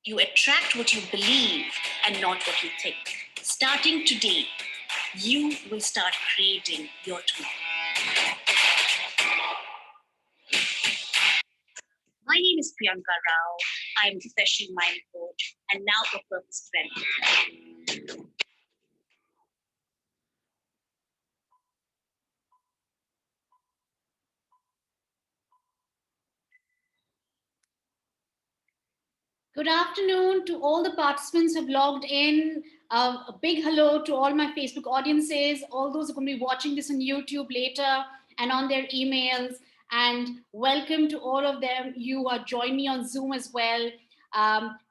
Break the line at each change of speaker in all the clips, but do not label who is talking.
You attract what you believe and not what you think. Starting today, you will start creating your tomorrow. My name is Priyanka Rao. I'm a professional mind coach and now a purpose friend. Good afternoon to all the participants who have logged in. A big hello to all my Facebook audiences, all those who are going to be watching this on YouTube later and on their emails. And welcome to all of them. You are joining me on Zoom as well.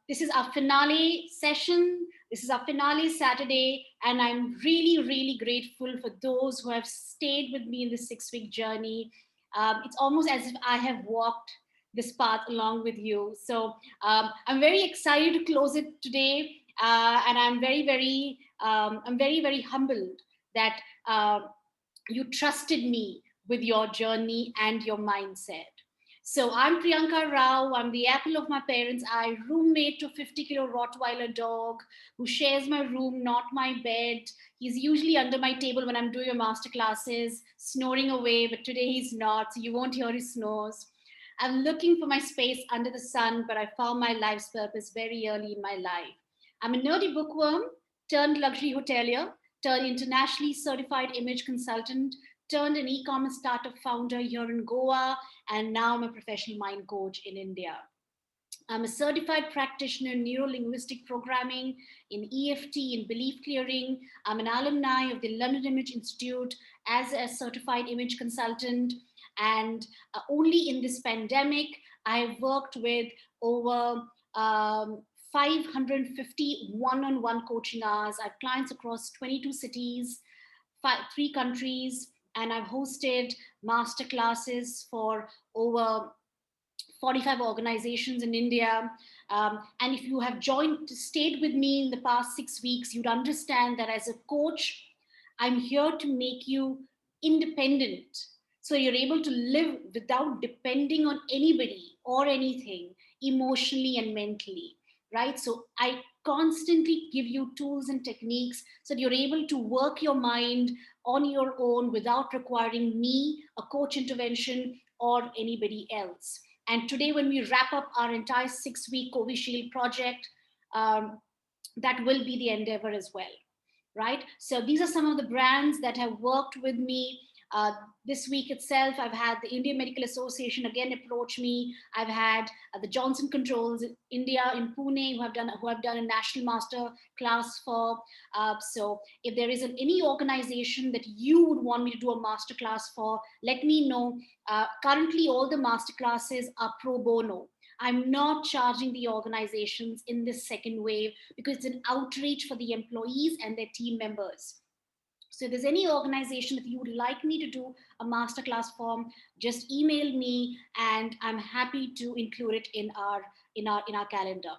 This is our finale session. This is our finale Saturday. And I'm really, really grateful for those who have stayed with me in this 6-week journey. It's almost as if I have walked this path along with you. So I'm very excited to close it today, and I'm very, very humbled that you trusted me with your journey and your mindset. So I'm Priyanka Rao. I'm the apple of my parents' eye, roommate to 50-kilo Rottweiler dog who shares my room, not my bed. He's usually under my table when I'm doing your master classes, snoring away, but today he's not, so you won't hear his snores. I'm looking for my space under the sun, but I found my life's purpose very early in my life. I'm a nerdy bookworm, turned luxury hotelier, turned internationally certified image consultant, turned an e-commerce startup founder here in Goa, and now I'm a professional mind coach in India. I'm a certified practitioner in neuro-linguistic programming, in EFT, in belief clearing. I'm an alumni of the London Image Institute as a certified image consultant. And only in this pandemic, I've worked with over 550 one-on-one coaching hours. I have clients across 22 cities, 3 countries, and I've hosted master classes for over 45 organizations in India. And if you have stayed with me in the past 6 weeks, you'd understand that as a coach, I'm here to make you independent. So you're able to live without depending on anybody or anything emotionally and mentally, right? So I constantly give you tools and techniques so that you're able to work your mind on your own without requiring me, a coach intervention, or anybody else. And today, when we wrap up our entire 6-week Covishield project, um, that will be the endeavor as well, right? So these are some of the brands that have worked with me. This week itself, I've had the Indian Medical Association again approach me. I've had the Johnson Controls in India in Pune who have done a national master class for. So if there is any organization that you would want me to do a master class for, let me know. Currently, all the master classes are pro bono. I'm not charging the organizations in this second wave because it's an outreach for the employees and their team members. So if there's any organization that you would like me to do a masterclass for, just email me and I'm happy to include it in our calendar.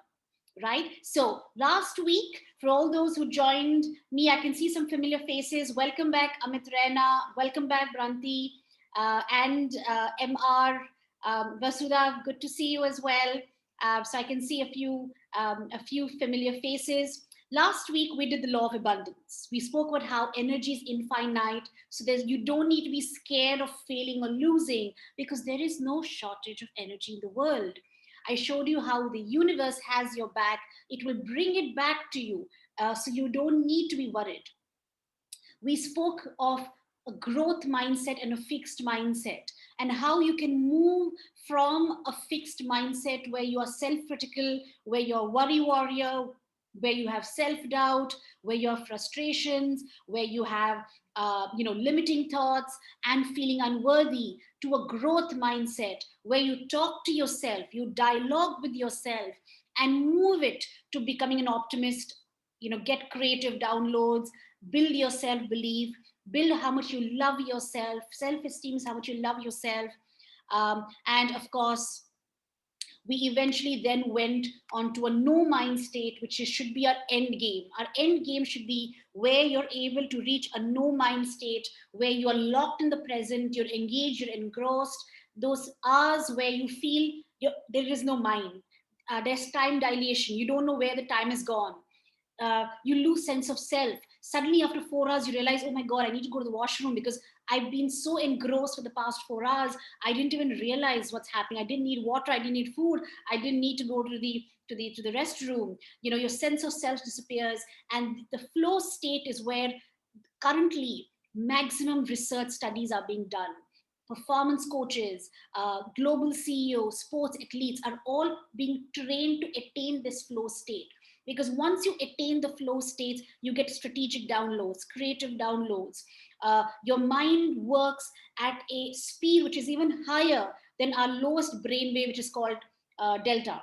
Right? So last week, for all those who joined me, I can see some familiar faces. Welcome back, Amit Rena. Welcome back, Branti, and MR. Vasudha, good to see you as well. So I can see a few familiar faces. Last week we did the law of abundance. We spoke about how energy is infinite, so you don't need to be scared of failing or losing because there is no shortage of energy in the world. I showed you how the universe has your back. It will bring it back to you, so you don't need to be worried. We spoke of a growth mindset and a fixed mindset, and how you can move from a fixed mindset where you are self-critical, where you're a worry warrior, where you have self-doubt, where you have frustrations, where you have limiting thoughts and feeling unworthy, to a growth mindset where you talk to yourself, you dialogue with yourself, and move it to becoming an optimist. Get creative downloads, build your self belief, build how much you love yourself. Self esteem is how much you love yourself. And of course, we eventually then went on to a no mind state, which should be our end game. Our end game should be where you're able to reach a no mind state, where you are locked in the present, you're engaged, you're engrossed. Those hours where you feel there is no mind. There's time dilation. You don't know where the time is gone. You lose sense of self. Suddenly after 4 hours, you realize, oh my God, I need to go to the washroom because I've been so engrossed for the past 4 hours. I didn't even realize what's happening. I didn't need water. I didn't need food. I didn't need to go to the restroom. Your sense of self disappears. And the flow state is where currently maximum research studies are being done. Performance coaches, global CEOs, sports athletes are all being trained to attain this flow state. Because once you attain the flow states, you get strategic downloads, creative downloads. Your mind works at a speed which is even higher than our lowest brainwave, which is called delta.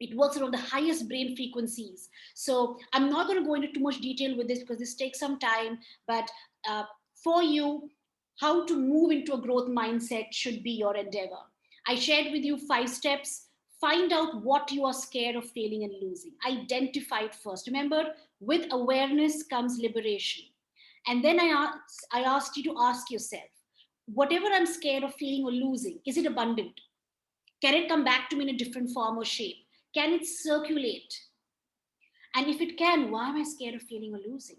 It works around the highest brain frequencies. So I'm not going to go into too much detail with this because this takes some time, but uh, for you, how to move into a growth mindset should be your endeavor. I shared with you 5 steps. Find out what you are scared of failing and losing. Identify it first. Remember, with awareness comes liberation. And then I asked you to ask yourself, whatever I'm scared of failing or losing, is it abundant? Can it come back to me in a different form or shape? Can it circulate? And if it can, why am I scared of failing or losing?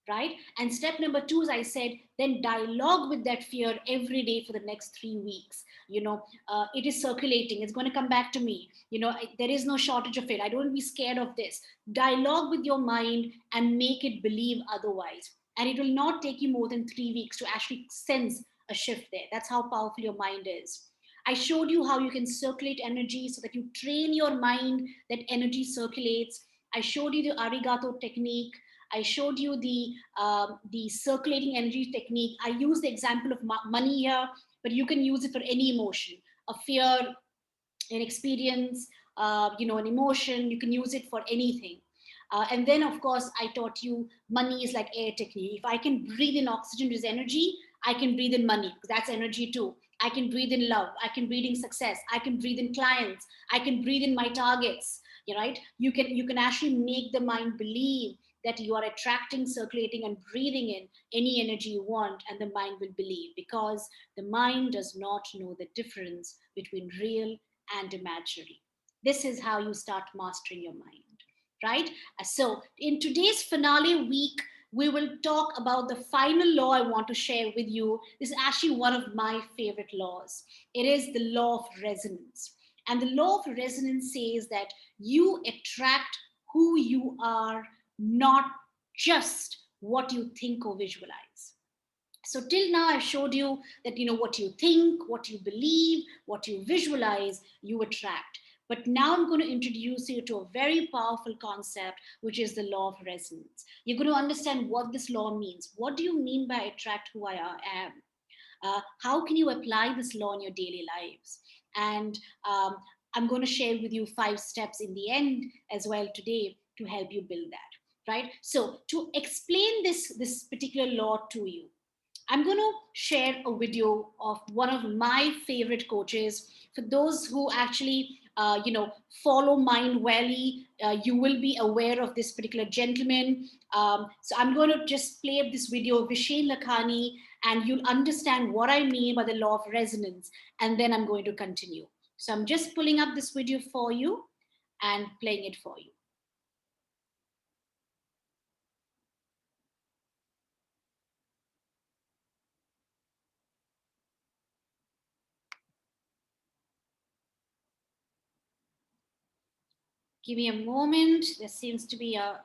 Right? And step number 2, as I said, then dialogue with that fear every day for the next 3 weeks. It is circulating. It's going to come back to me. There is no shortage of it. I don't be scared of this. Dialogue with your mind and make it believe otherwise. And it will not take you more than 3 weeks to actually sense a shift there. That's how powerful your mind is. I showed you how you can circulate energy so that you train your mind that energy circulates. I showed you the arigato technique. I showed you the circulating energy technique. I use the example of money here, but you can use it for any emotion, a fear, an experience, an emotion. You can use it for anything. And then, of course, I taught you money is like air technique. If I can breathe in oxygen, which is energy, I can breathe in money because that's energy too. I can breathe in love. I can breathe in success. I can breathe in clients. I can breathe in my targets. Right? You can actually make the mind believe that you are attracting, circulating, and breathing in any energy you want, and the mind will believe because the mind does not know the difference between real and imaginary. This is how you start mastering your mind, right? So, in today's finale week, we will talk about the final law I want to share with you. This is actually one of my favorite laws. It is the law of resonance. And the law of resonance says that you attract who you are, not just what you think or visualize. So till now I've showed you that what you think, what you believe, what you visualize, you attract. But now I'm going to introduce you to a very powerful concept, which is the law of resonance. You're going to understand what this law means. What do you mean by attract who I am? How can you apply this law in your daily lives? And I'm going to share with you 5 steps in the end as well today to help you build that. Right? So to explain this particular law to you, I'm going to share a video of one of my favorite coaches. For those who actually, follow Mind Valley, you will be aware of this particular gentleman. So I'm going to just play up this video of Vishen Lakhani, and you'll understand what I mean by the law of resonance. And then I'm going to continue. So I'm just pulling up this video for you and playing it for you. Give me a moment. There seems to be a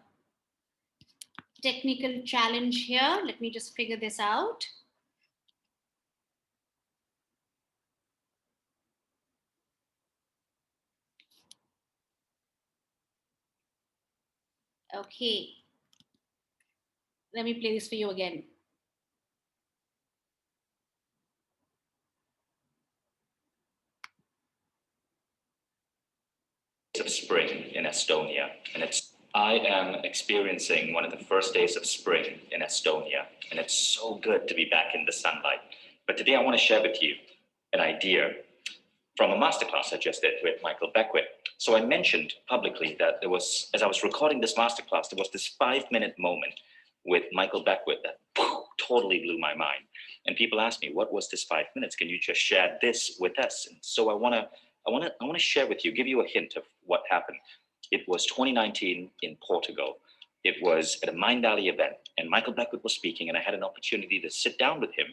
technical challenge here. Let me just figure this out. Okay. Let me play this for you again.
Of spring in Estonia, and I am experiencing one of the first days of spring in Estonia, and it's so good to be back in the sunlight. But today I want to share with you an idea from a masterclass I just did with Michael Beckwith. So I mentioned publicly that there was, as I was recording this masterclass, there was this 5-minute moment with Michael Beckwith that totally blew my mind. And people asked me, what was this 5 minutes? Can you just share this with us? And so I want to I want to share with you, give you a hint of what happened. It was 2019 in Portugal. It was at a Mind Valley event, and Michael Beckwith was speaking, and I had an opportunity to sit down with him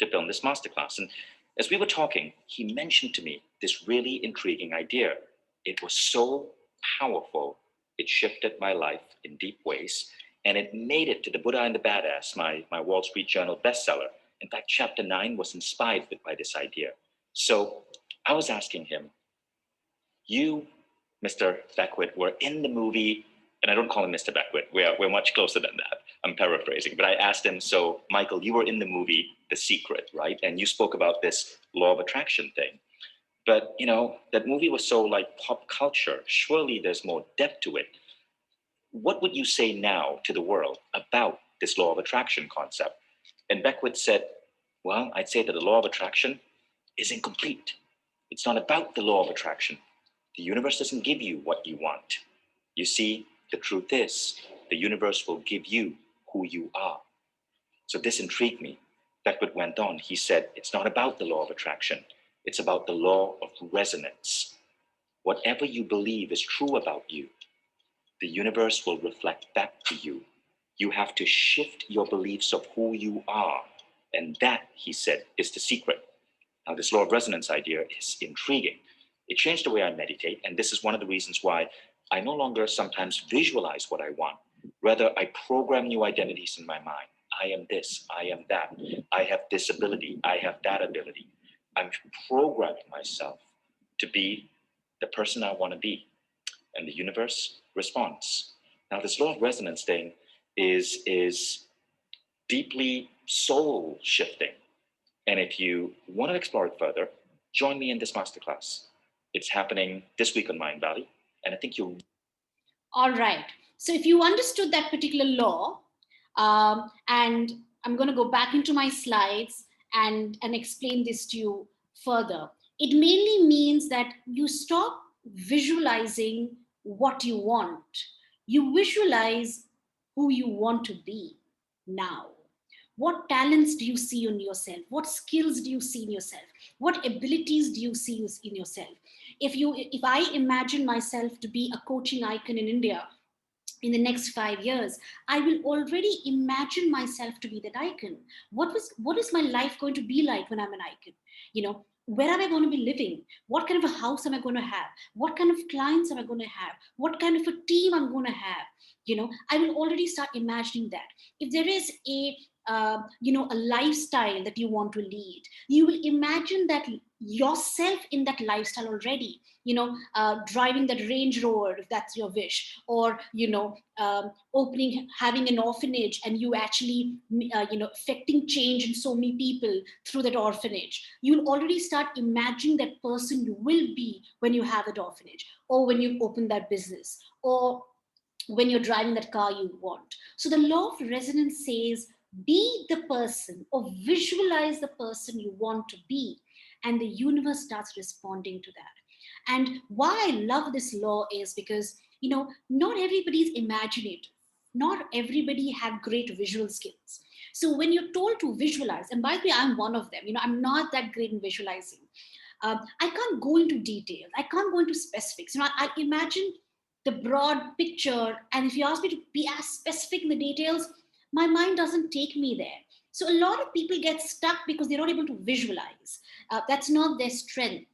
to film this masterclass. And as we were talking, he mentioned to me this really intriguing idea. It was so powerful, it shifted my life in deep ways, and it made it to the Buddha and the Badass, my Wall Street Journal bestseller. In fact, chapter 9 was inspired by this idea. So I was asking him, you, Mr. Beckwith, were in the movie, and I don't call him Mr. Beckwith. We're much closer than that. I'm paraphrasing, but I asked him, so Michael, you were in the movie The Secret, right? And you spoke about this law of attraction thing. But, you know, that movie was so like pop culture. Surely there's more depth to it. What would you say now to the world about this law of attraction concept? And Beckwith said, well, I'd say that the law of attraction is incomplete. It's not about the law of attraction. The universe doesn't give you what you want. You see, the truth is, the universe will give you who you are. So this intrigued me. Beckwith went on. He said, it's not about the law of attraction. It's about the law of resonance. Whatever you believe is true about you, the universe will reflect back to you. You have to shift your beliefs of who you are. And that, he said, is the secret. Now, this law of resonance idea is intriguing. It changed the way I meditate, and this is one of the reasons why I no longer sometimes visualize what I want. Rather, I program new identities in my mind. I am this, I am that, I have this ability, I have that ability. I'm programming myself to be the person I want to be, and the universe responds. Now, this law of resonance thing is deeply soul shifting. And if you want to explore it further, join me in this masterclass. It's happening this week on Mind Valley, and I think you'll.
All right. So if you understood that particular law, and I'm going to go back into my slides and explain this to you further. It mainly means that you stop visualizing what you want. You visualize who you want to be now. What talents do you see in yourself? What skills do you see in yourself? What abilities do you see in yourself? If I imagine myself to be a coaching icon in India in the next 5 years, I will already imagine myself to be that icon. What is my life going to be like when I'm an icon? Where am I going to be living? What kind of a house am I going to have? What kind of clients am I going to have? What kind of a team I'm going to have? I will already start imagining that. If there is a lifestyle that you want to lead, you will imagine that yourself in that lifestyle already. Driving that Range Rover, if that's your wish, or having an orphanage, and you actually affecting change in so many people through that orphanage. You'll already start imagining that person you will be when you have that orphanage, or when you open that business, or when you're driving that car you want. So the law of resonance says, be the person, or visualize the person you want to be, and the universe starts responding to that. And why I love this law is because not everybody's imaginative, not everybody have great visual skills. So when you're told to visualize, and by the way, I'm one of them, I'm not that great in visualizing. I can't go into details, I can't go into specifics. I imagine the broad picture, and if you ask me to be as specific in the details, my mind doesn't take me there. So a lot of people get stuck because they're not able to visualize. That's not their strength.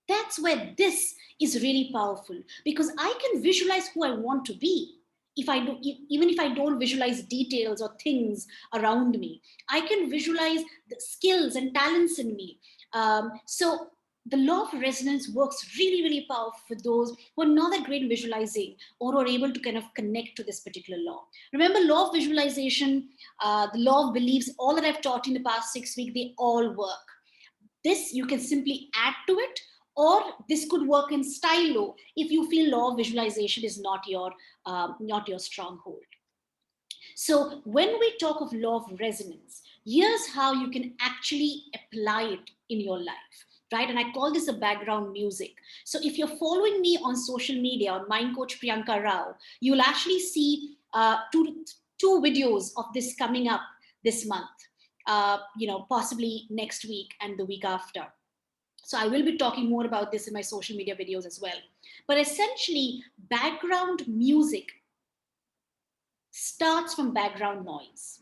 That's where this is really powerful, because I can visualize who I want to be. If I do, even if I don't visualize details or things around me, I can visualize the skills and talents in me. So the law of resonance works really, really powerful for those who are not that great in visualizing, or who are able to kind of connect to this particular law. Remember, law of visualization, the law of beliefs, all that I've taught in the past 6 weeks, they all work. This you can simply add to it, or this could work in stylo if you feel law of visualization is not your stronghold. So when we talk of law of resonance, here's how you can actually apply it in your life, right? And I call this a background music. So if you're following me on social media, on Mind Coach Priyanka Rao, you'll actually see two videos of this coming up this month, possibly next week and the week after. So I will be talking more about this in my social media videos as well. But essentially, background music starts from background noise.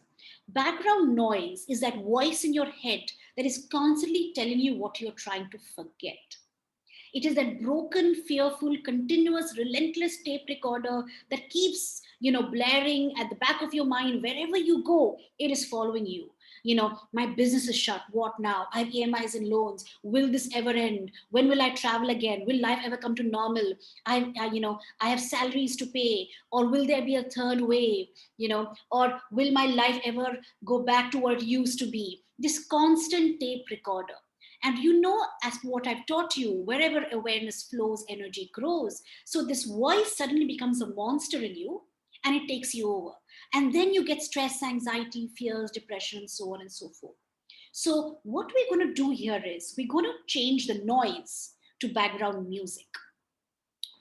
Background noise is that voice in your head that is constantly telling you what you're trying to forget. It is that broken, fearful, continuous, relentless tape recorder that keeps, blaring at the back of your mind. Wherever you go, it is following you. My business is shut. What now? I have EMIs and loans. Will this ever end? When will I travel again? Will life ever come to normal? I have salaries to pay. Or will there be a third wave? Or will my life ever go back to what it used to be? This constant tape recorder. And as what I've taught you, wherever awareness flows, energy grows. So this voice suddenly becomes a monster in you and it takes you over. And then you get stress, anxiety, fears, depression, and so on and so forth. So what we're going to do here is we're going to change the noise to background music.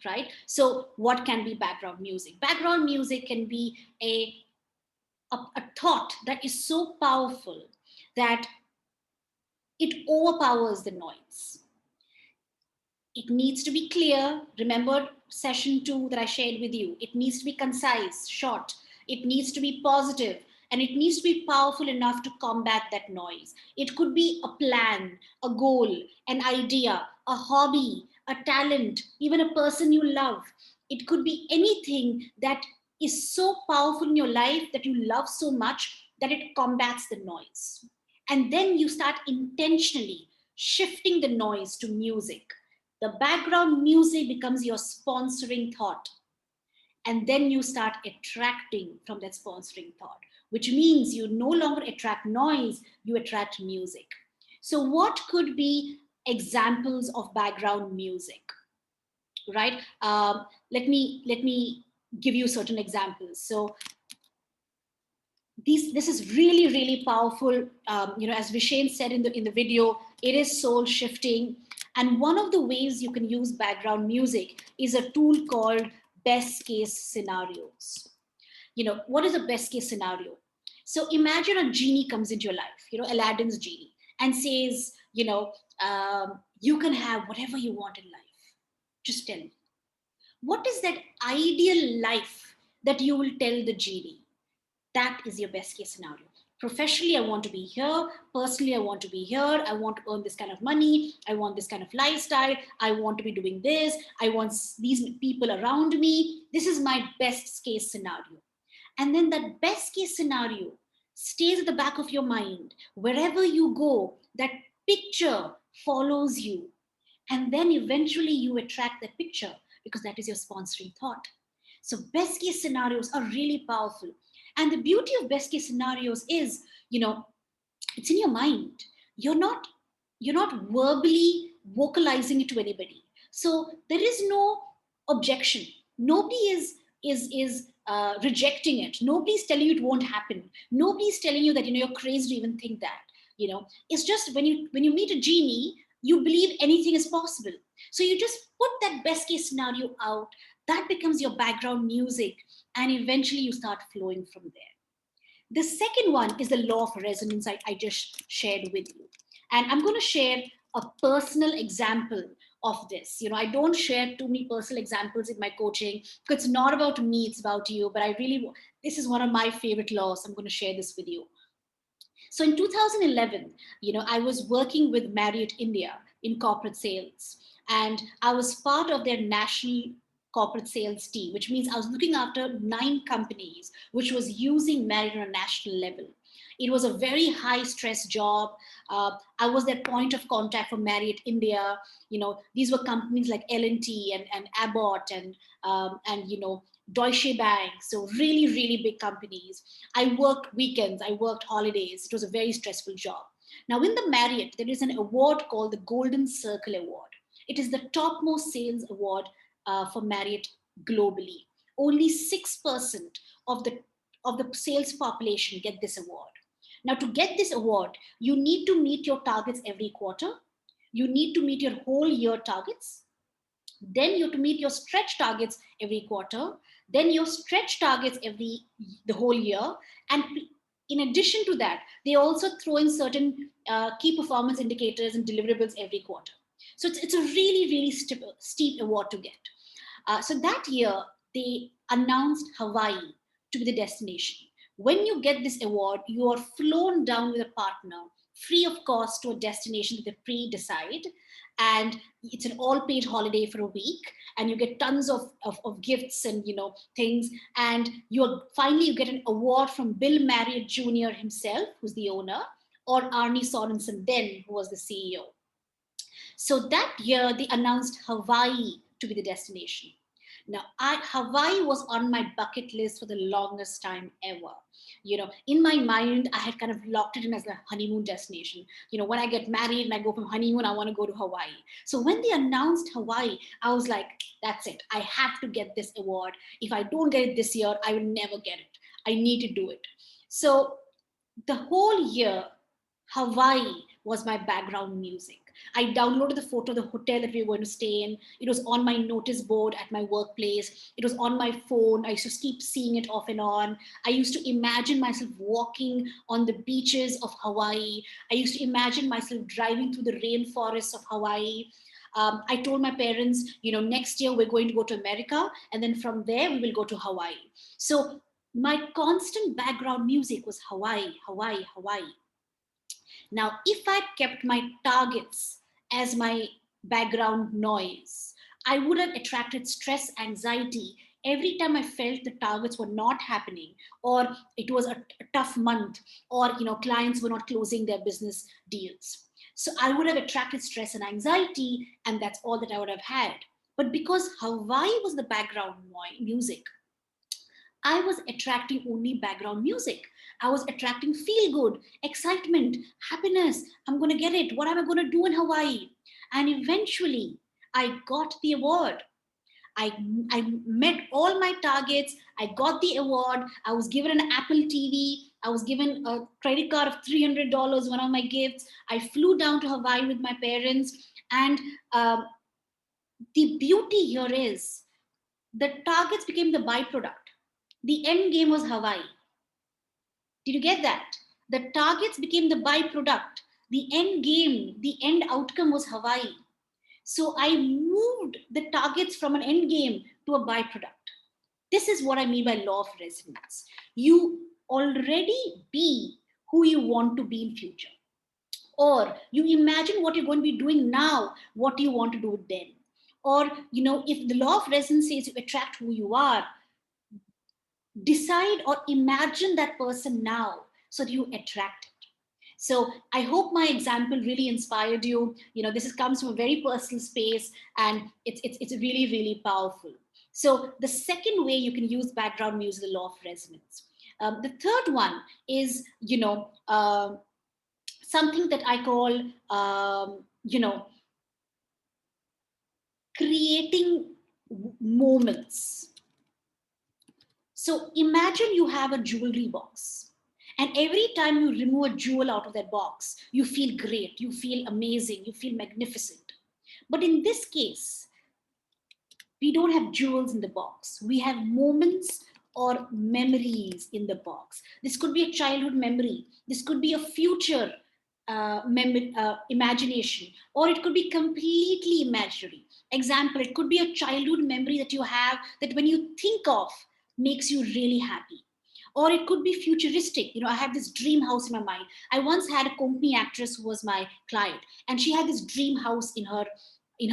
Right? So what can be background music? Background music can be a thought that is so powerful that it overpowers the noise. It needs to be clear. Remember session 2 that I shared with you. It needs to be concise, short. It needs to be positive, and it needs to be powerful enough to combat that noise. It could be a plan, a goal, an idea, a hobby, a talent, even a person you love. It could be anything that is so powerful in your life that you love so much that it combats the noise. And then you start intentionally shifting the noise to music. The background music becomes your sponsoring thought. And then you start attracting from that sponsoring thought, which means you no longer attract noise, you attract music. So, what could be examples of background music? Right? Let me give you certain examples. So, this is really powerful. As Vishen said in the video, it is soul shifting. And one of the ways you can use background music is a tool called best case scenarios. What is a best case scenario? So imagine a genie comes into your life, Aladdin's genie, and says, you can have whatever you want in life. Just tell me, what is that ideal life that you will tell the genie? That is your best case scenario. Professionally, I want to be here. Personally, I want to be here. I want to earn this kind of money. I want this kind of lifestyle. I want to be doing this. I want these people around me. This is my best case scenario. And then that best case scenario stays at the back of your mind. Wherever you go, that picture follows you. And then eventually you attract that picture because that is your sponsoring thought. So best case scenarios are really powerful. And the beauty of best case scenarios is, it's in your mind. You're not verbally vocalizing it to anybody. So there is no objection. Nobody is rejecting it. Nobody's telling you it won't happen. Nobody's telling you that you're crazy to even think that. It's just when you meet a genie, you believe anything is possible. So you just put that best case scenario out. That becomes your background music, and eventually you start flowing from there. The second one is the law of resonance I just shared with you. And I'm going to share a personal example of this. I don't share too many personal examples in my coaching because it's not about me, it's about you. But this is one of my favorite laws. I'm going to share this with you. So in 2011, I was working with Marriott India in corporate sales, and I was part of their national corporate sales team, which means I was looking after 9 companies, which was using Marriott on a national level. It was a very high stress job. I was their point of contact for Marriott India. These were companies like L&T and Abbott and Deutsche Bank. So really, really big companies. I worked weekends. I worked holidays. It was a very stressful job. Now in the Marriott, there is an award called the Golden Circle Award. It is the topmost sales award for Marriott globally. Only 6% of the sales population get this award. Now, to get this award, you need to meet your targets every quarter. You need to meet your whole year targets. Then you have to meet your stretch targets every quarter. Then your stretch targets the whole year. And in addition to that, they also throw in certain key performance indicators and deliverables every quarter. So it's a really, really steep award to get. So that year, they announced Hawaii to be the destination. When you get this award, you are flown down with a partner, free of cost, to a destination that they pre-decide. And it's an all-paid holiday for a week, and you get tons of gifts and things. And finally you get an award from Bill Marriott Jr. himself, who's the owner, or Arnie Sorensen then, who was the CEO. So that year, they announced Hawaii to be the destination. Now, Hawaii was on my bucket list for the longest time ever. In my mind, I had kind of locked it in as a honeymoon destination. When I get married and I go from honeymoon, I want to go to Hawaii. So when they announced Hawaii, I was like, that's it. I have to get this award. If I don't get it this year, I will never get it. I need to do it. So the whole year, Hawaii was my background music. I downloaded the photo of the hotel that we were going to stay in. It was on my notice board at my workplace. It was on my phone. I used to keep seeing it off and on. I used to imagine myself walking on the beaches of Hawaii. I used to imagine myself driving through the rainforests of Hawaii. I told my parents, next year we're going to go to America, and then from there we will go to Hawaii. So my constant background music was Hawaii, Hawaii, Hawaii. Now, if I kept my targets as my background noise, I would have attracted stress, anxiety every time I felt the targets were not happening, or it was a tough month, or clients were not closing their business deals. So I would have attracted stress and anxiety, and that's all that I would have had. But because Hawaii was the background music, I was attracting only background music. I was attracting feel good, excitement, happiness. I'm going to get it. What am I going to do in Hawaii? And eventually, I got the award. I met all my targets. I got the award. I was given an Apple TV. I was given a credit card of $300, one of my gifts. I flew down to Hawaii with my parents. And the beauty here is the targets became the byproduct. The end game was Hawaii. Did you get that? The targets became the byproduct. The end game, the end outcome was Hawaii. So I moved the targets from an end game to a byproduct. This is what I mean by law of resonance. You already be who you want to be in future. Or you imagine what you're going to be doing now, what do you want to do then? Or, if the law of resonance says you attract who you are, decide or imagine that person now so that you attract it. So I hope my example really inspired you. This comes from a very personal space, and it's really, really powerful. So the second way you can use background music, the law of resonance. The third one is, something that I call, creating moments. So imagine you have a jewelry box, and every time you remove a jewel out of that box, you feel great, you feel amazing, you feel magnificent. But in this case, we don't have jewels in the box. We have moments or memories in the box. This could be a childhood memory. This could be a future imagination, or it could be completely imaginary. Example, it could be a childhood memory that you have that when you think of makes you really happy. Or it could be futuristic. I have this dream house in my mind. I once had a company actress who was my client, and she had this dream house in her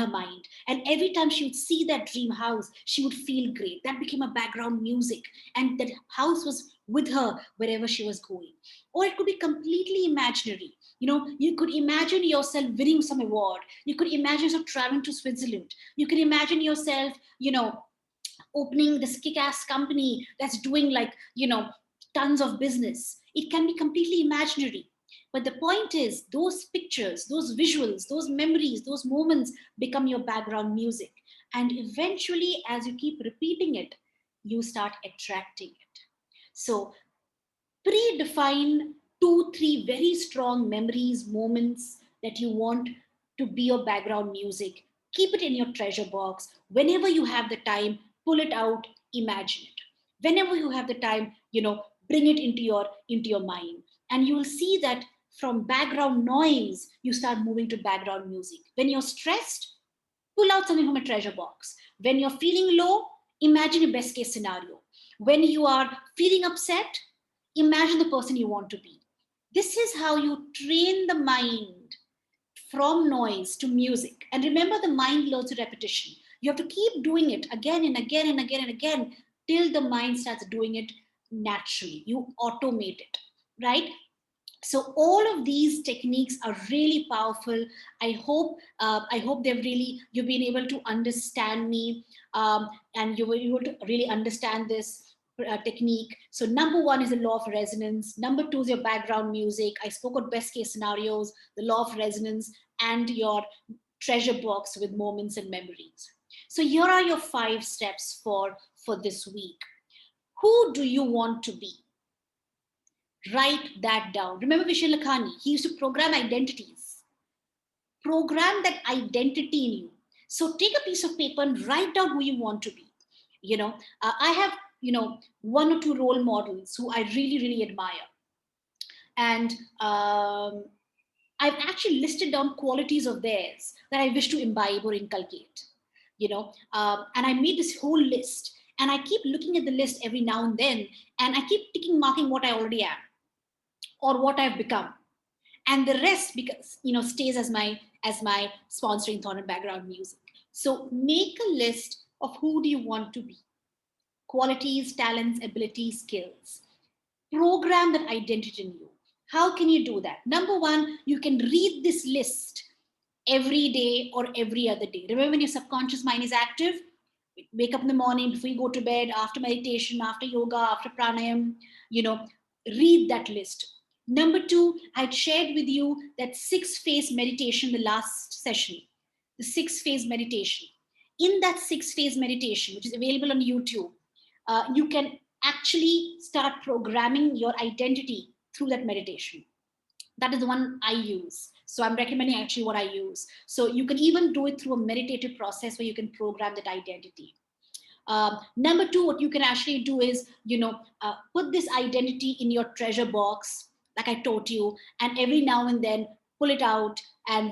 mind. And every time she would see that dream house, she would feel great. That became a background music. And that house was with her wherever she was going. Or it could be completely imaginary. You could imagine yourself winning some award. You could imagine yourself traveling to Switzerland. You could imagine yourself, opening this kick-ass company that's doing tons of business. It can be completely imaginary. But the point is, those pictures, those visuals, those memories, those moments become your background music. And eventually, as you keep repeating it, you start attracting it. So predefine 2, 3 very strong memories, moments that you want to be your background music. Keep it in your treasure box. Whenever you have the time, pull it out, imagine it. Whenever you have the time, bring it into your mind. And you will see that From background noise, you start moving to background music. When you're stressed, pull out something from a treasure box. When you're feeling low, imagine a best case scenario. When you are feeling upset, imagine the person you want to be. This is how you train the mind from noise to music. And remember, the mind learns through repetition. You have to keep doing it again and again and again and again till the mind starts doing it naturally. You automate it, right? So all of these techniques are really powerful. I hope they've really, you've been able to understand me, and you were able to really understand this technique. So number one is the law of resonance. Number two is your background music. I spoke of best case scenarios, the law of resonance, and your treasure box with moments and memories. So here are your 5 steps for this week. Who do you want to be? Write that down. Remember Vishen Lakhani, he used to program identities. Program that identity in you. So take a piece of paper and write down who you want to be. I have, 1 or 2 role models who I really, really admire. And I've actually listed down qualities of theirs that I wish to imbibe or inculcate. And I made this whole list. And I keep looking at the list every now and then. And I keep marking what I already am or what I've become, and the rest, because stays as my sponsoring thought and background music. So make a list of who do you want to be, qualities, talents, abilities, skills. Program that identity in you. How can you do that? Number one, you can read this list every day or every other day. Remember, when your subconscious mind is active, wake up in the morning, before you go to bed, after meditation, after yoga, after pranayam, read that list. Number two, I shared with you that 6-phase meditation, the last session, the 6-phase meditation. In that 6-phase meditation, which is available on YouTube, you can actually start programming your identity through that meditation. That is the one I use. So I'm recommending actually what I use. So you can even do it through a meditative process where you can program that identity. Number two, what you can actually do is, put this identity in your treasure box, like I taught you, and every now and then pull it out and,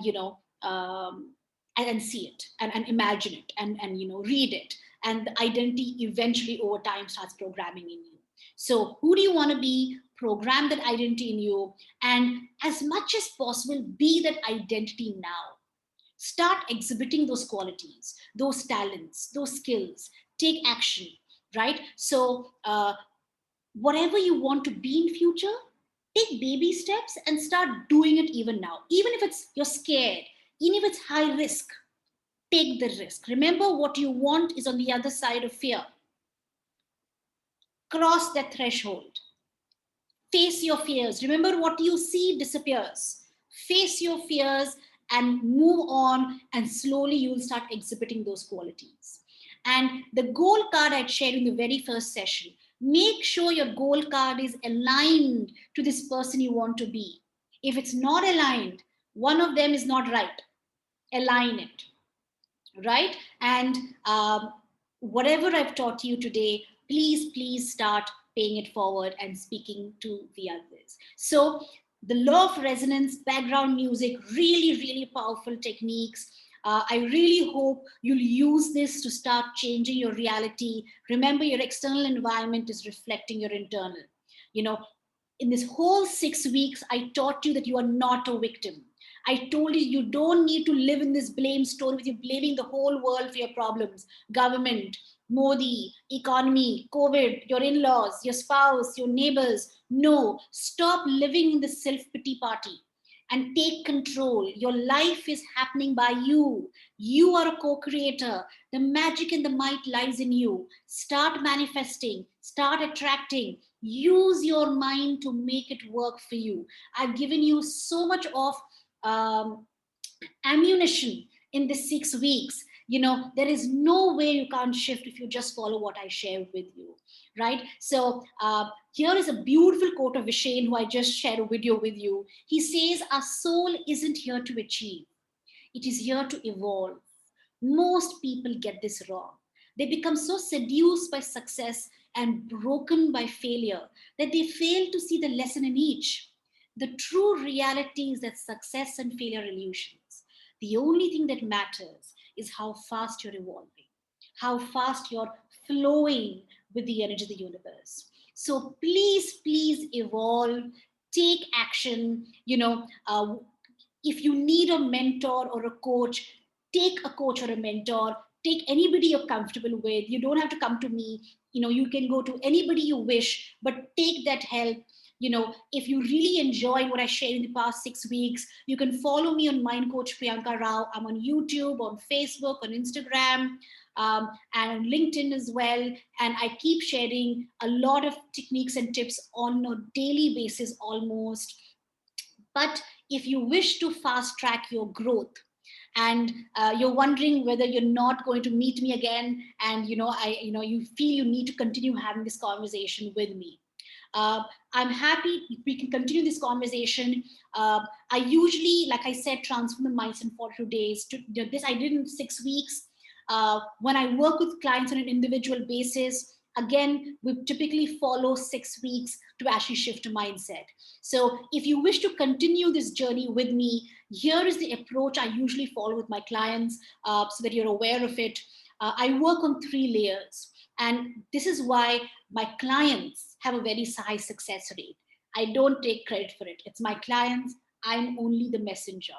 and see it and imagine it and read it. And the identity eventually over time starts programming in you. So who do you want to be? Program that identity in you. And as much as possible, be that identity now. Start exhibiting those qualities, those talents, those skills. Take action, right? So whatever you want to be in future, take baby steps and start doing it even now. Even if you're scared, even if it's high risk, take the risk. Remember, what you want is on the other side of fear. Cross that threshold. Face your fears. Remember, what you see disappears. Face your fears and move on, and slowly you'll start exhibiting those qualities. And the goal card I shared in the very first session, make sure your goal card is aligned to this person you want to be. If it's not aligned, one of them is not right. Align it, right? And whatever I've taught you today, please start paying it forward and speaking to the others. So the law of resonance, background music, really, really powerful techniques. I really hope you'll use this to start changing your reality. Remember, your external environment is reflecting your internal. In this whole 6 weeks, I taught you that you are not a victim. I told you, you don't need to live in this blame story with you blaming the whole world for your problems. Government, Modi, economy, COVID, your in-laws, your spouse, your neighbors. No, stop living in the self-pity party and take control. Your life is happening by you. You are a co-creator. The magic and the might lies in you. Start manifesting, start attracting. Use your mind to make it work for you. I've given you so much of ammunition in the 6 weeks. There is no way you can't shift if you just follow what I share with you, right? So here is a beautiful quote of Vishen, who I just shared a video with you. He says, our soul isn't here to achieve, it is here to evolve. Most people get this wrong. They become so seduced by success and broken by failure that they fail to see the lesson in each. The true reality is that success and failure are illusions. The only thing that matters is how fast you're evolving, how fast you're flowing with the energy of the universe. So please, please evolve, take action. If you need a mentor or a coach, take a coach or a mentor. Take anybody you're comfortable with. You don't have to come to me. You can go to anybody you wish, but take that help. If you really enjoyed what I shared in the past 6 weeks, you can follow me on Mind Coach Priyanka Rao. I'm on YouTube, on Facebook, on Instagram, and on LinkedIn as well. And I keep sharing a lot of techniques and tips on a daily basis almost. But if you wish to fast track your growth, and you're wondering whether you're not going to meet me again, and you feel you need to continue having this conversation with me, uh, I'm happy we can continue this conversation. I usually, like I said, transform the mindset in 42 days. This I did in 6 weeks. When I work with clients on an individual basis, again, we typically follow 6 weeks to actually shift a mindset. So if you wish to continue this journey with me, here is the approach I usually follow with my clients, so that you're aware of it. I work on 3 layers. And this is why my clients have a very high success rate. I don't take credit for it. It's my clients. I'm only the messenger.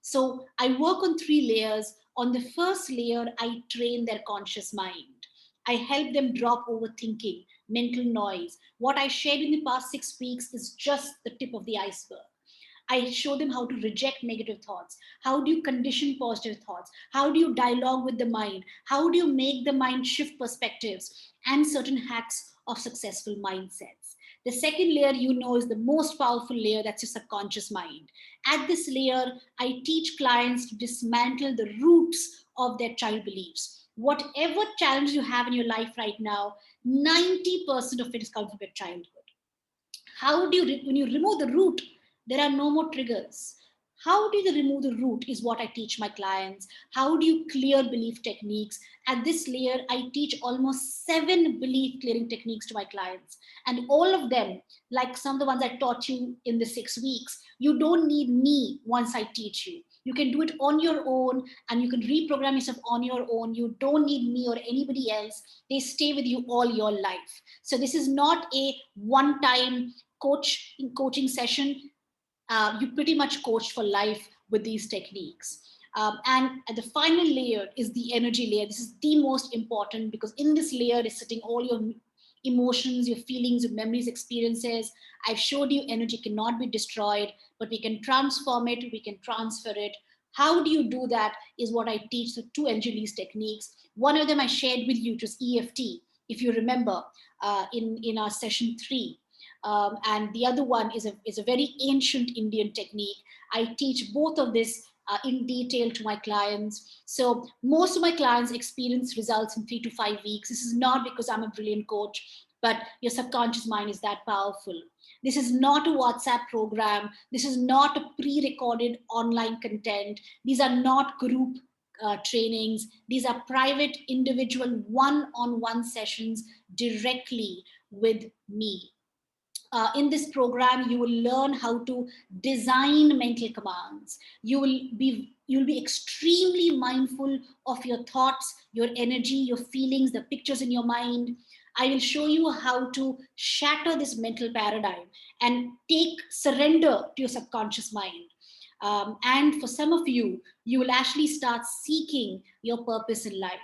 So I work on 3 layers. On the first layer, I train their conscious mind. I help them drop overthinking, mental noise. What I shared in the past 6 weeks is just the tip of the iceberg. I show them how to reject negative thoughts. How do you condition positive thoughts? How do you dialogue with the mind? How do you make the mind shift perspectives? And certain hacks of successful mindsets. The second layer, is the most powerful layer. That's your subconscious mind. At this layer, I teach clients to dismantle the roots of their child beliefs. Whatever challenge you have in your life right now, 90% of it is coming from your childhood. How do you, when you remove the root, there are no more triggers. How do you remove the root is what I teach my clients. How do you clear belief techniques? At this layer, I teach almost 7 belief clearing techniques to my clients. And all of them, like some of the ones I taught you in the 6 weeks, you don't need me once I teach you. You can do it on your own, and you can reprogram yourself on your own. You don't need me or anybody else. They stay with you all your life. So this is not a one-time coaching session. You pretty much coach for life with these techniques. And at the final layer is the energy layer. This is the most important, because in this layer is sitting all your emotions, your feelings, your memories, experiences. I've showed you energy cannot be destroyed, but we can transform it, we can transfer it. How do you do that is what I teach. So 2 energy techniques. One of them I shared with you, which was EFT, if you remember, in our session 3. And the other one is a very ancient Indian technique. I teach both of this in detail to my clients. So most of my clients experience results in 3 to 5 weeks. This is not because I'm a brilliant coach, but your subconscious mind is that powerful. This is not a WhatsApp program. This is not a pre-recorded online content. These are not group trainings. These are private, individual, one-on-one sessions directly with me. In this program, you will learn how to design mental commands. You'll be extremely mindful of your thoughts, your energy, your feelings, the pictures in your mind. I will show you how to shatter this mental paradigm and take surrender to your subconscious mind. And for some of you, you will actually start seeking your purpose in life.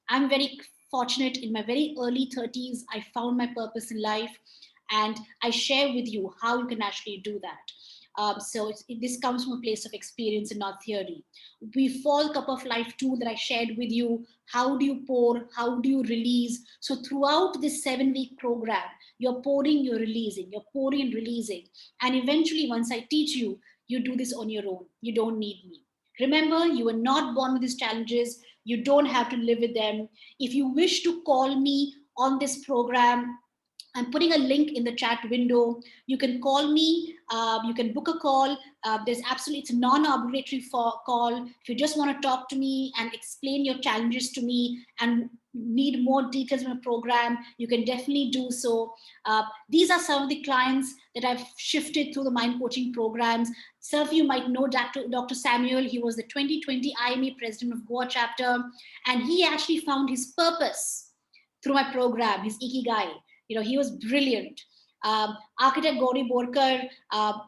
I'm very fortunate. In my very early 30s, I found my purpose in life, and I share with you how you can actually do that. This comes from a place of experience and not theory. We fall cup of life tool that I shared with you. How do you pour? How do you release? So throughout this 7-week program, you're pouring, you're releasing, you're pouring and releasing. And eventually, once I teach you, you do this on your own. You don't need me. Remember, you were not born with these challenges. You don't have to live with them. If you wish to call me on this program, I'm putting a link in the chat window. You can call me. You can book a call. It's a non-obligatory call. If you just want to talk to me and explain your challenges to me and need more details on a program, you can definitely do so. These are some of the clients that I've shifted through the mind coaching programs. Some of you might know Dr. Samuel. He was the 2020 IMA president of Goa chapter, and he actually found his purpose through my program, his Ikigai. He was brilliant. Architect Gauri Borkar,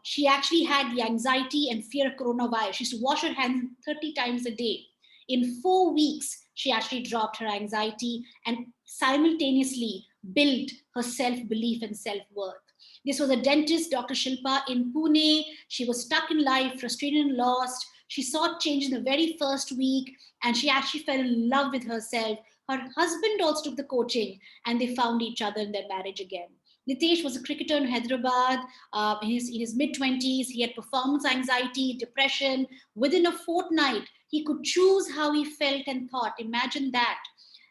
she actually had the anxiety and fear of coronavirus. She used to wash her hands 30 times a day. In 4 weeks, she actually dropped her anxiety and simultaneously built her self-belief and self-worth. This was a dentist, Dr. Shilpa in Pune. She was stuck in life, frustrated and lost. She saw change in the very first week, and she actually fell in love with herself. Her husband also took the coaching, and they found each other in their marriage again. Nitesh was a cricketer in Hyderabad. In his mid-20s. He had performance anxiety, depression. Within a fortnight, he could choose how he felt and thought. Imagine that.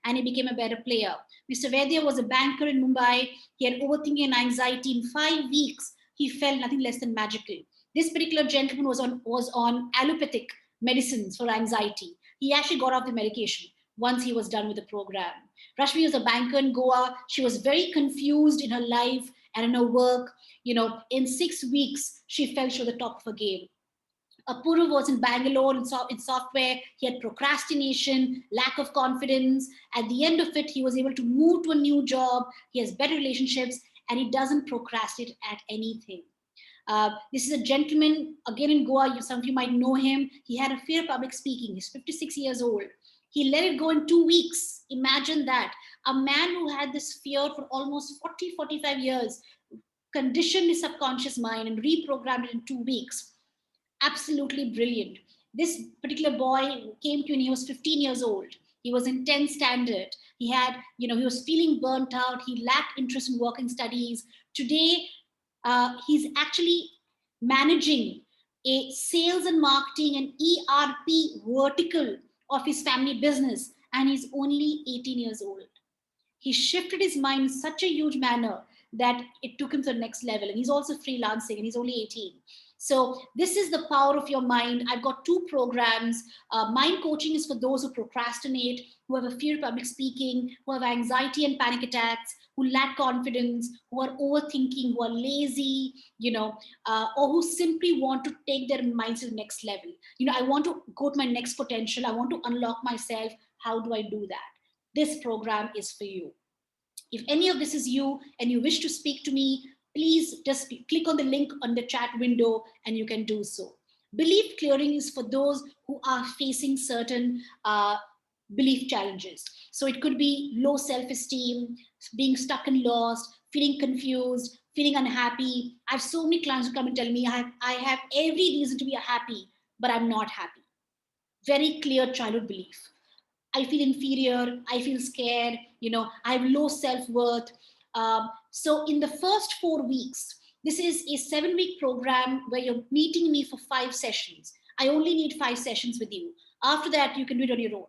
And he became a better player. Mr. Vedya was a banker in Mumbai. He had overthinking and anxiety. In 5 weeks, he felt nothing less than magical. This particular gentleman was on allopathic medicines for anxiety. He actually got off the medication once he was done with the program. Rashmi was a banker in Goa. She was very confused in her life and in her work. In 6 weeks, she fell to the top of her game. Apurva was in Bangalore in software. He had procrastination, lack of confidence. At the end of it, he was able to move to a new job. He has better relationships, and he doesn't procrastinate at anything. This is a gentleman, again in Goa. Some of you might know him. He had a fear of public speaking. He's 56 years old. He let it go in 2 weeks. Imagine that. A man who had this fear for almost 40, 45 years, conditioned his subconscious mind and reprogrammed it in 2 weeks. Absolutely brilliant. This particular boy came to me when he was 15 years old. He was in 10th standard. He was feeling burnt out. He lacked interest in working studies. Today, he's actually managing a sales and marketing and ERP vertical of his family business, and he's only 18 years old. He shifted his mind in such a huge manner that it took him to the next level. And he's also freelancing, and he's only 18. So this is the power of your mind. I've got 2 programs. Mind coaching is for those who procrastinate, who have a fear of public speaking, who have anxiety and panic attacks, who lack confidence, who are overthinking, who are lazy, or who simply want to take their minds to the next level. I want to go to my next potential. I want to unlock myself. How do I do that? This program is for you. If any of this is you and you wish to speak to me, please just click on the link on the chat window and you can do so. Belief clearing is for those who are facing certain belief challenges. So it could be low self-esteem, being stuck and lost, feeling confused, feeling unhappy. I have so many clients who come and tell me, I have every reason to be happy, but I'm not happy. Very clear childhood belief. I feel inferior, I feel scared, I have low self-worth. So in the first 4 weeks, this is a 7-week program where you're meeting me for 5 sessions. I only need 5 sessions with you. After that, you can do it on your own.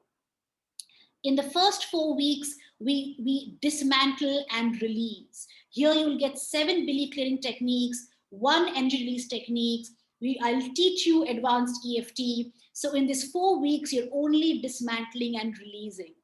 In the first 4 weeks, we dismantle and release. Here you will get 7 belief clearing techniques, 1 energy release techniques. I'll teach you advanced EFT. So in this 4 weeks, you're only dismantling and releasing.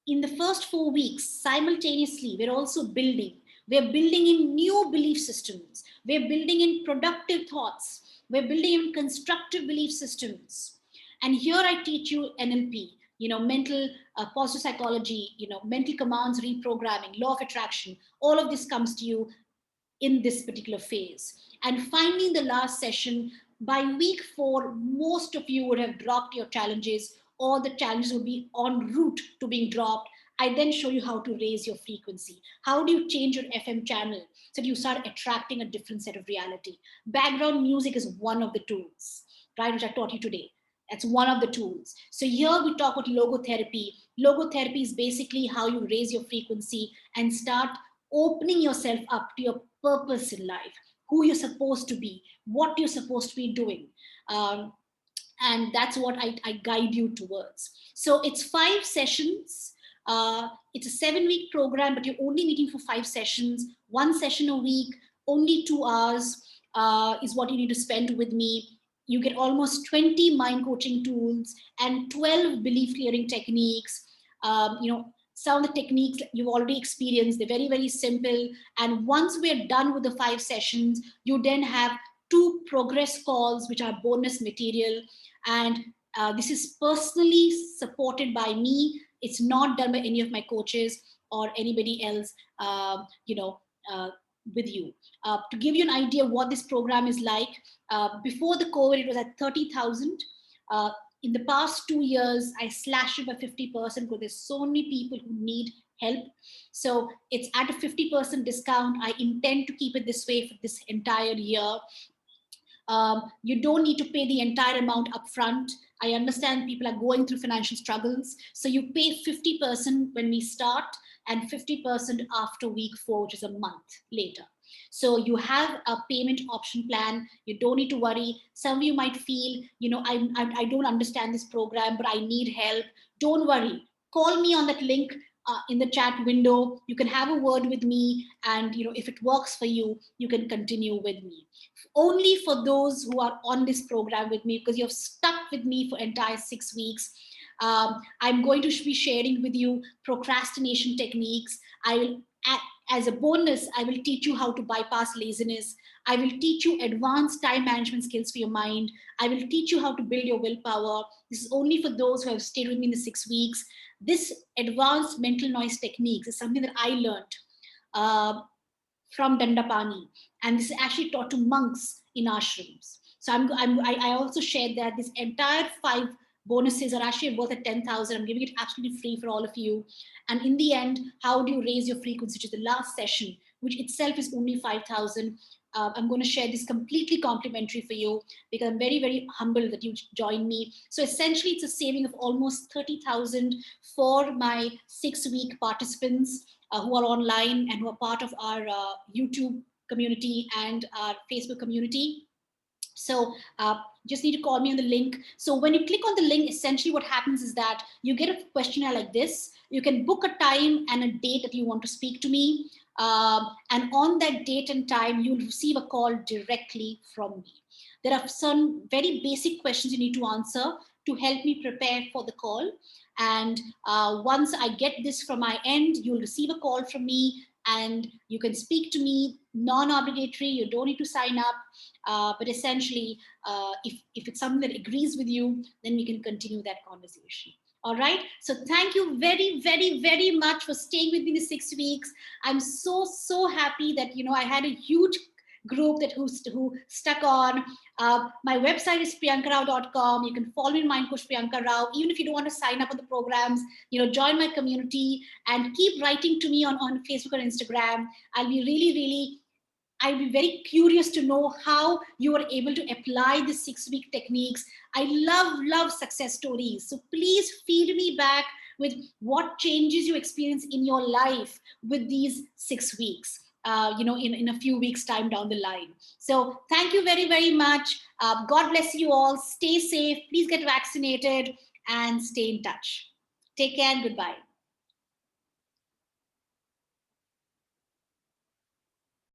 In the first 4 weeks, simultaneously, we're also building. We're building in new belief systems. We're building in productive thoughts. We're building in constructive belief systems. And here I teach you NLP, mental positive psychology, mental commands, reprogramming, law of attraction. All of this comes to you in this particular phase. And finally, in the last session, by week 4, most of you would have dropped your challenges, or the challenges would be en route to being dropped. I then show you how to raise your frequency. How do you change your FM channel so that you start attracting a different set of reality? Background music is one of the tools, right, which I taught you today. That's one of the tools. So here we talk about logotherapy. Logotherapy is basically how you raise your frequency and start opening yourself up to your purpose in life, who you're supposed to be, what you're supposed to be doing. And that's what I guide you towards. So it's 5 sessions. It's a 7-week program, but you're only meeting for 5 sessions, 1 session a week, only 2 hours is what you need to spend with me. You get almost 20 mind coaching tools and 12 belief clearing techniques. some of the techniques you've already experienced. They're very, very simple. And once we're done with the 5 sessions, you then have 2 progress calls, which are bonus material. And this is personally supported by me. It's not done by any of my coaches or anybody else, with you. To give you an idea of what this program is like, before the COVID, it was at 30,000. In the past 2 years, I slashed it by 50% because there's so many people who need help. So it's at a 50% discount. I intend to keep it this way for this entire year. You don't need to pay the entire amount upfront. I understand people are going through financial struggles. So you pay 50% when we start and 50% after week 4, which is a month later. So you have a payment option plan. You don't need to worry. Some of you might feel, I don't understand this program, but I need help. Don't worry. Call me on that link in the chat window. You can have a word with me, and if it works for you, you can continue with me. Only for those who are on this program with me, because you've stuck with me for entire 6 weeks. I'm going to be sharing with you procrastination techniques. I will, as a bonus, I will teach you how to bypass laziness. I will teach you advanced time management skills for your mind. I will teach you how to build your willpower. This is only for those who have stayed with me in the 6 weeks. This advanced mental noise techniques is something that I learned from Dandapani, and this is actually taught to monks in ashrams. So I also shared that this entire 5 bonuses are actually worth at 10,000. I'm giving it absolutely free for all of you. And in the end, how do you raise your frequency, which is the last session, which itself is only 5,000. I'm going to share this completely complimentary for you because I'm very, very humbled that you joined me. So essentially, it's a saving of almost 30,000 for my 6-week participants who are online and who are part of our YouTube community and our Facebook community. So just need to call me on the link. So when you click on the link, essentially what happens is that you get a questionnaire like this. You can book a time and a date that you want to speak to me. And on that date and time, you'll receive a call directly from me. There are some very basic questions you need to answer to help me prepare for the call. And once I get this from my end, you'll receive a call from me and you can speak to me, non-obligatory. You don't need to sign up. But essentially, if it's something that agrees with you, then we can continue that conversation. All right. So thank you very, very, very much for staying with me the 6 weeks. I'm so, so happy that, I had a huge group who stuck on. My website is priyankarao.com. You can follow me in Mind Coach Priyanka Rao. Even if you don't want to sign up on the programs, join my community and keep writing to me on Facebook or Instagram. I'll be very curious to know how you are able to apply the 6-week techniques. I love success stories. So please feed me back with what changes you experience in your life with these 6 weeks. In a few weeks time down the line. So thank you very, very much. God bless you all. Stay safe. Please get vaccinated and stay in touch. Take care and goodbye.